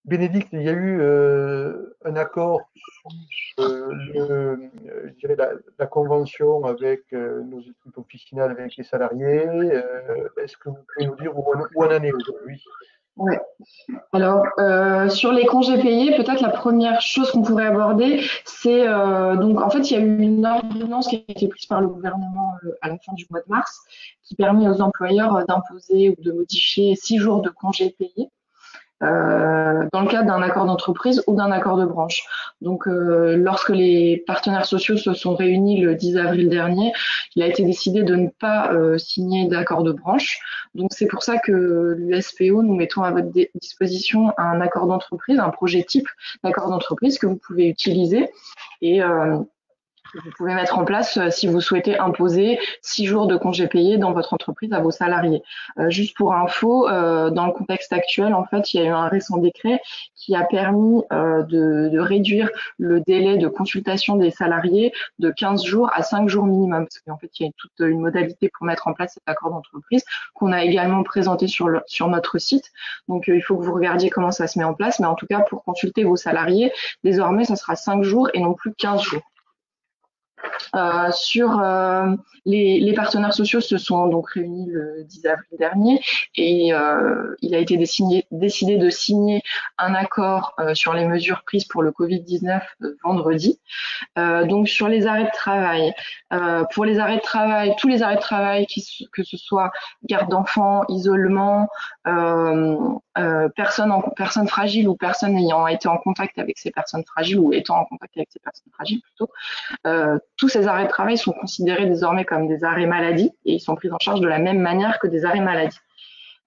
Bénédicte, il y a eu un accord sur je dirais la convention avec nos équipes officinales, avec les salariés. Est-ce que vous pouvez nous dire où on en est aujourd'hui? Ouais. Alors, sur les congés payés, peut-être la première chose qu'on pourrait aborder, c'est donc en fait, il y a eu une ordonnance qui a été prise par le gouvernement à la fin du mois de mars, qui permet aux employeurs d'imposer ou de modifier 6 jours de congés payés dans le cadre d'un accord d'entreprise ou d'un accord de branche. Donc, lorsque les partenaires sociaux se sont réunis le 10 avril dernier, il a été décidé de ne pas signer d'accord de branche. Donc, c'est pour ça que l'USPO, nous mettons à votre disposition un accord d'entreprise, un projet type d'accord d'entreprise que vous pouvez utiliser et vous pouvez mettre en place si vous souhaitez imposer 6 jours de congés payés dans votre entreprise à vos salariés. Juste pour info, dans le contexte actuel, en fait, il y a eu un récent décret qui a permis de réduire le délai de consultation des salariés de 15 jours à 5 jours minimum. Parce qu'en fait, il y a toute une modalité pour mettre en place cet accord d'entreprise qu'on a également présenté sur notre site. Donc, il faut que vous regardiez comment ça se met en place. Mais en tout cas, pour consulter vos salariés, désormais, ça sera 5 jours et non plus 15 jours. Sur les partenaires sociaux se sont donc réunis le 10 avril dernier et il a été décidé de signer un accord sur les mesures prises pour le Covid-19 vendredi. Donc sur les arrêts de travail, pour les arrêts de travail, tous les arrêts de travail, que ce soit garde d'enfants, isolement, personnes fragiles ou personnes ayant été en contact avec ces personnes fragiles ou étant en contact avec ces personnes fragiles plutôt, tous ces arrêts de travail sont considérés désormais comme des arrêts maladie et ils sont pris en charge de la même manière que des arrêts maladie.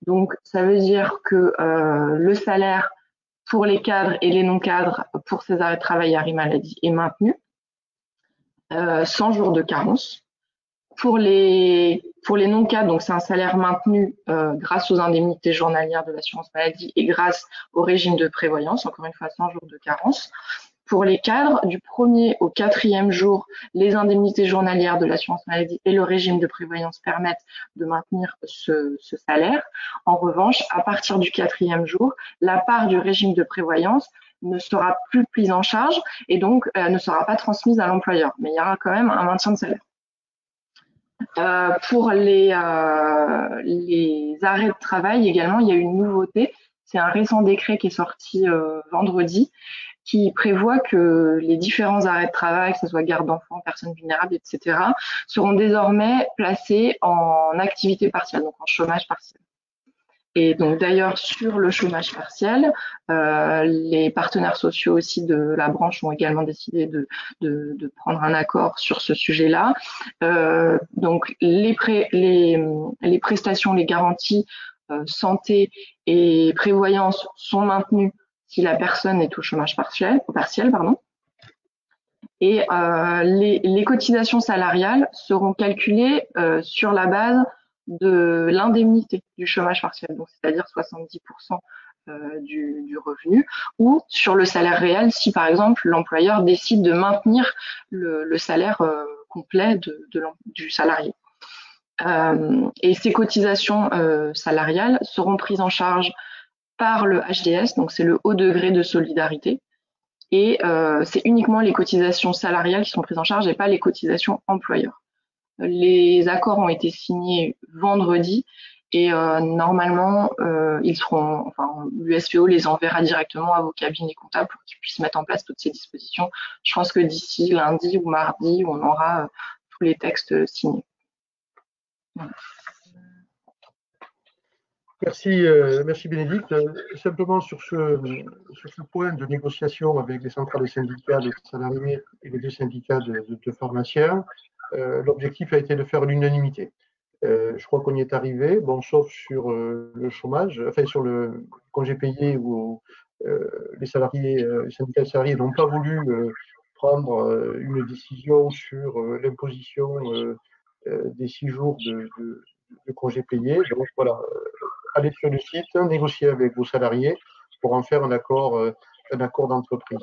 Donc ça veut dire que le salaire pour les cadres et les non-cadres pour ces arrêts de travail et arrêts maladie est maintenu. 100 jours de carence. Pour les non-cadres, donc c'est un salaire maintenu grâce aux indemnités journalières de l'assurance maladie et grâce au régime de prévoyance, encore une fois 100 jours de carence. Pour les cadres, du 1er au 4e jour, les indemnités journalières de l'assurance maladie et le régime de prévoyance permettent de maintenir ce salaire. En revanche, à partir du 4e jour, la part du régime de prévoyance ne sera plus prise en charge et donc ne sera pas transmise à l'employeur. Mais il y aura quand même un maintien de salaire. Pour les arrêts de travail également, il y a une nouveauté. C'est un récent décret qui est sorti vendredi qui prévoit que les différents arrêts de travail, que ce soit garde d'enfants, personnes vulnérables, etc., seront désormais placés en activité partielle, donc en chômage partiel. Et donc d'ailleurs, sur le chômage partiel, les partenaires sociaux aussi de la branche ont également décidé de prendre un accord sur ce sujet-là. Donc les prestations, les garanties santé et prévoyance sont maintenues si la personne est au chômage partiel, pardon. Et les cotisations salariales seront calculées sur la base de l'indemnité du chômage partiel, donc c'est-à-dire 70% du revenu, ou sur le salaire réel si par exemple l'employeur décide de maintenir le salaire complet du salarié. Et ces cotisations salariales seront prises en charge par le HDS, donc c'est le haut degré de solidarité, et c'est uniquement les cotisations salariales qui sont prises en charge et pas les cotisations employeurs. Les accords ont été signés vendredi et normalement ils seront, enfin l'USPO les enverra directement à vos cabinets comptables pour qu'ils puissent mettre en place toutes ces dispositions. Je pense que d'ici lundi ou mardi, on aura tous les textes signés. Voilà. Merci Bénédicte. Simplement sur ce point de négociation avec les centrales syndicales, les salariés et les deux syndicats de pharmaciens, l'objectif a été de faire l'unanimité. Je crois qu'on y est arrivé, bon, sauf sur le chômage, enfin sur le congé payé où les salariés, les syndicats de salariés n'ont pas voulu prendre une décision sur l'imposition des 6 jours de congés payés. Donc voilà, allez sur le site, négocier avec vos salariés pour en faire un accord d'entreprise.